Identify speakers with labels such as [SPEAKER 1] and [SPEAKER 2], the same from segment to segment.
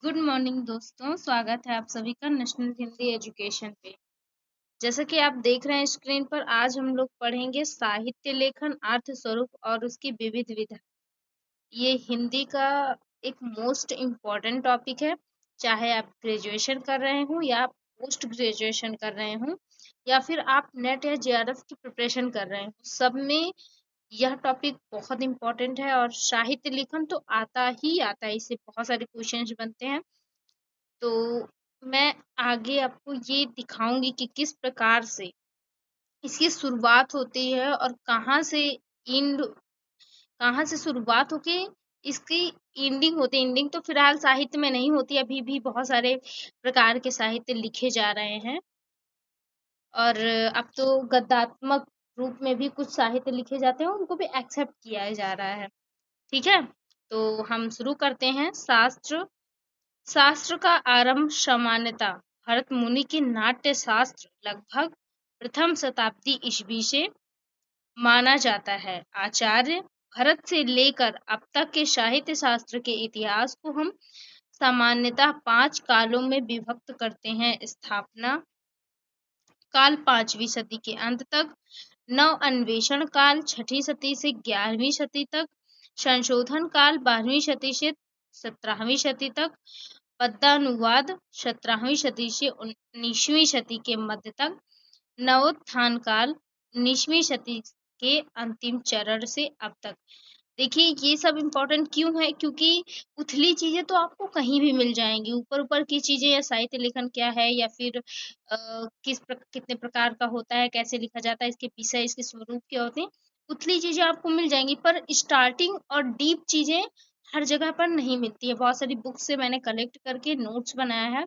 [SPEAKER 1] Good morning दोस्तों, स्वागत है आप सभी का नेशनल हिंदी एजुकेशन पे। जैसा कि आप देख रहे हैं स्क्रीन पर, आज हम लोग पढ़ेंगे साहित्य लेखन, अर्थ स्वरूप और उसकी विविध विधा। ये हिंदी का एक मोस्ट इम्पॉर्टेंट टॉपिक है। चाहे आप ग्रेजुएशन कर रहे हो या पोस्ट ग्रेजुएशन कर रहे हो या फिर आप नेट या जेआरएफ की प्रिपरेशन कर रहे हो, सब में यह टॉपिक बहुत इम्पोर्टेंट है। और साहित्य लेखन तो आता ही आता है, इससे बहुत सारे क्वेश्चंस बनते हैं। तो मैं आगे आपको ये दिखाऊंगी कि किस प्रकार से इसकी शुरुआत होती है और कहाँ से शुरुआत होके इसकी एंडिंग होती है। एंडिंग तो फिलहाल साहित्य में नहीं होती, अभी भी बहुत सारे प्रकार के साहित्य लिखे जा रहे हैं और अब तो गद्यात्मक रूप में भी कुछ साहित्य लिखे जाते हैं, उनको भी एक्सेप्ट किया जा रहा है। ठीक है, तो हम शुरू करते हैं। शास्त्र का आरंभ सामान्यतः भरत मुनि के नाट्य शास्त्र लगभग प्रथम शताब्दी ईस्वी से माना जाता है। आचार्य भरत से लेकर अब तक के साहित्य शास्त्र के इतिहास को हम सामान्यतः 5 कालों में विभक्त करते हैं। स्थापना काल 5वीं सदी के अंत तक, नव अन्वेषण काल 6वीं सदी से 11वीं सदी तक, संशोधन काल 12वीं सदी से 17वीं सदी तक, पद्यानुवाद 17वीं सदी से 19वीं सदी के मध्य तक, नवोत्थान काल 19वीं सदी के अंतिम चरण से अब तक। देखिए ये सब इम्पोर्टेंट क्यों है, क्योंकि उथली चीजें तो आपको कहीं भी मिल जाएंगी। ऊपर की चीजें या साहित्य लेखन क्या है या फिर कितने प्रकार का होता है, कैसे लिखा जाता है, इसके विषय, इसके स्वरूप क्या होते हैं, उथली चीजें आपको मिल जाएंगी। पर स्टार्टिंग और डीप चीजें हर जगह पर नहीं मिलती है। बहुत सारी बुक से मैंने कलेक्ट करके नोट्स बनाया है,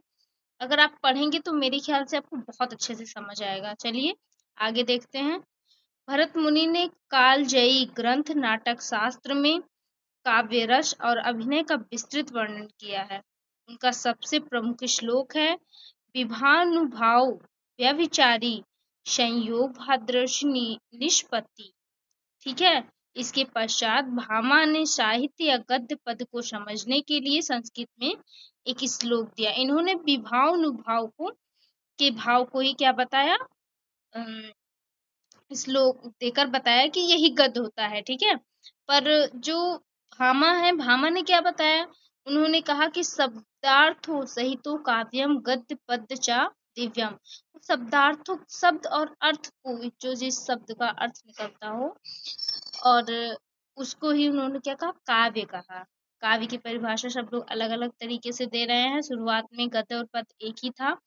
[SPEAKER 1] अगर आप पढ़ेंगे तो मेरे ख्याल से आपको बहुत अच्छे से समझ आएगा। चलिए आगे देखते हैं। भरत मुनि ने कालजयी ग्रंथ नाटक शास्त्र में काव्य रस और अभिनय का विस्तृत वर्णन किया है। उनका सबसे प्रमुख श्लोक है विभानुभाव व्यभिचारी संयोग भाद्रश निष्पत्ति। ठीक है, इसके पश्चात भामा ने साहित्य या गद्य पद को समझने के लिए संस्कृत में एक श्लोक दिया। इन्होंने विभानुभाव के भाव को ही क्या बताया, श्लोक देकर बताया कि यही गद्य होता है। ठीक है, पर जो भामा है, भामा ने क्या बताया, उन्होंने कहा कि शब्दार्थो सहितो काव्यम गद्य पद्य चा दिव्यम। शब्दार्थों, शब्द और अर्थ को, जो जिस शब्द का अर्थ निकलता हो और उसको ही उन्होंने क्या कहा, काव्य कहा। काव्य की परिभाषा सब लोग अलग अलग तरीके से दे रहे हैं। शुरुआत में गद्य और पद्य एक ही था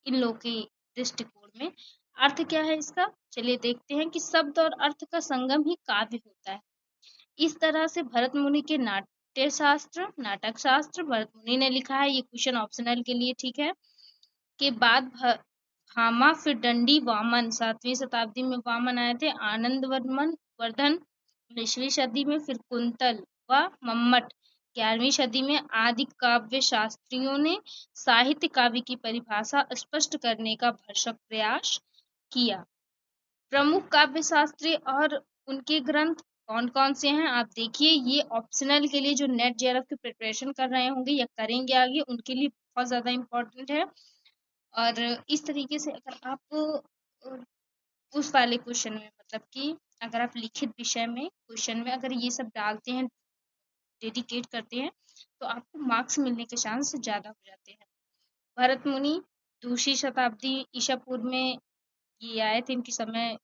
[SPEAKER 1] इन लोग की दृष्टिकोण में। अर्थ क्या है इसका, चलिए देखते हैं कि शब्द और अर्थ का संगम ही काव्य होता है। इस तरह से भरत मुनि के नाटक शास्त्र भरत मुनि ने लिखा है। ये क्वेश्चन ऑप्शनल के लिए ठीक है। के बाद भामा, फिर दंडी वामन 7वीं शताब्दी में वामन आए थे, आनंद वर्धन 19वीं सदी में, फिर कुंतल व मम्मट 11वीं सदी में। आदि काव्य शास्त्रियों ने साहित्य काव्य की परिभाषा स्पष्ट करने का भरसक प्रयास किया। प्रमुख काव्य शास्त्री और उनके ग्रंथ कौन कौन से हैं आप देखिए। ये ऑप्शनल के लिए जो नेट जेआरएफ की प्रिपरेशन कर रहे होंगे या करेंगे आगे, उनके लिए बहुत ज्यादा इम्पोर्टेंट है। और इस तरीके से अगर आप उस वाले क्वेश्चन में, मतलब कि अगर आप लिखित विषय में क्वेश्चन में अगर ये सब डालते हैं, डेडिकेट करते हैं, तो आपको मार्क्स मिलने के चांस ज्यादा हो जाते हैं। भरत मुनि 2वीं शताब्दी ईसा पूर्व में ये आए थे, इनकी समय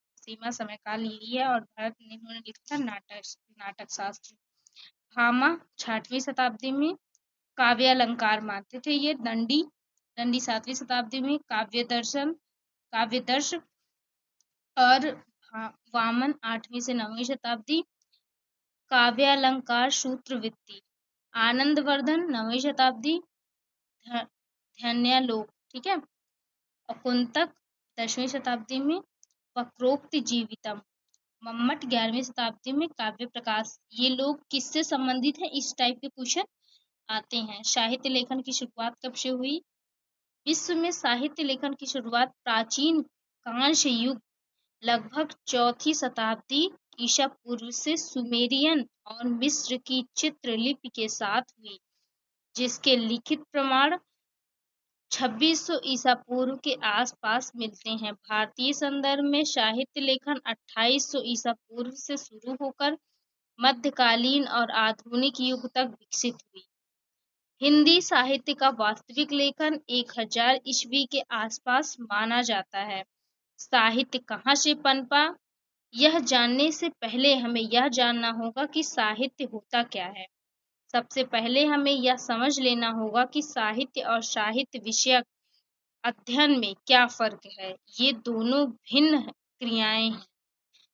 [SPEAKER 1] काल यही है। और भरत ने इन्होंने लिखा था नाटक शास्त्र। भामा 6वीं शताब्दी में काव्य अलंकार मानते थे। ये दंडी 7वीं शताब्दी में काव्य दर्श। और वामन 8वीं से 9वीं शताब्दी काव्यालंकार सूत्रवृत्ति। आनंदवर्धन 9वीं शताब्दी ध्यानलोक। ठीक है, और कुंतक 10वीं शताब्दी में वक्रोक्ति जीवितम। मम्मट 11वीं शताब्दी में काव्य प्रकाश। ये लोग किससे संबंधित है, इस टाइप के क्वेश्चन आते हैं। साहित्य लेखन की शुरुआत कब से हुई, विश्व में साहित्य लेखन की शुरुआत प्राचीन कांस्य युग लगभग 4वीं शताब्दी ईसा पूर्व से सुमेरियन और मिस्र की चित्रलिपि के साथ हुई। जिसके लिखित प्रमाण 2600 ईसा पूर्व के आसपास मिलते हैं। भारतीय संदर्भ में साहित्य लेखन 2800 ईसा पूर्व से शुरू होकर मध्यकालीन और आधुनिक युग तक विकसित हुई। हिंदी साहित्य का वास्तविक लेखन 1000 ईस्वी के आसपास माना जाता है। साहित्य कहाँ से पनपा, यह जानने से पहले हमें यह जानना होगा कि साहित्य होता क्या है। सबसे पहले हमें यह समझ लेना होगा कि साहित्य और साहित्य विषयक अध्ययन में क्या फर्क है। ये दोनों भिन्न क्रियाएं हैं,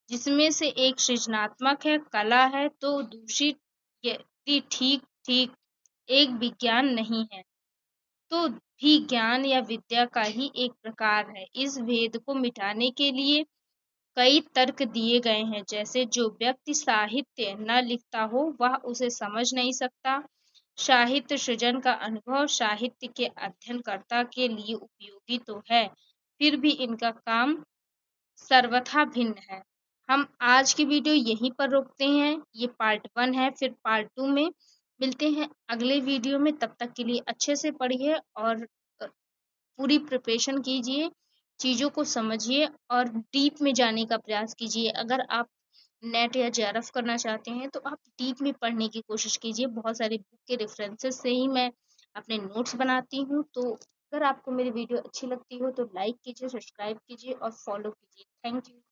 [SPEAKER 1] जिसमें से एक सृजनात्मक है, कला है, तो दूसरी यदि ठीक एक विज्ञान नहीं है तो भी ज्ञान या विद्या का ही एक प्रकार है। इस भेद को मिटाने के लिए कई तर्क दिए गए हैं, जैसे जो व्यक्ति साहित्य न लिखता हो वह उसे समझ नहीं सकता। साहित्य सृजन का अनुभव साहित्य के अध्ययनकर्ता के लिए उपयोगी तो है, फिर भी इनका काम सर्वथा भिन्न है। हम आज की वीडियो यहीं पर रोकते हैं। ये पार्ट 1 है, फिर पार्ट 2 में मिलते हैं अगले वीडियो में। तब तक के लिए अच्छे से पढ़िए और पूरी प्रिपरेशन कीजिए, चीज़ों को समझिए और डीप में जाने का प्रयास कीजिए। अगर आप नेट या जेआरएफ करना चाहते हैं तो आप डीप में पढ़ने की कोशिश कीजिए। बहुत सारे बुक के रेफरेंसेस से ही मैं अपने नोट्स बनाती हूँ। तो अगर आपको मेरी वीडियो अच्छी लगती हो तो लाइक कीजिए, सब्सक्राइब कीजिए और फॉलो कीजिए। Thank you.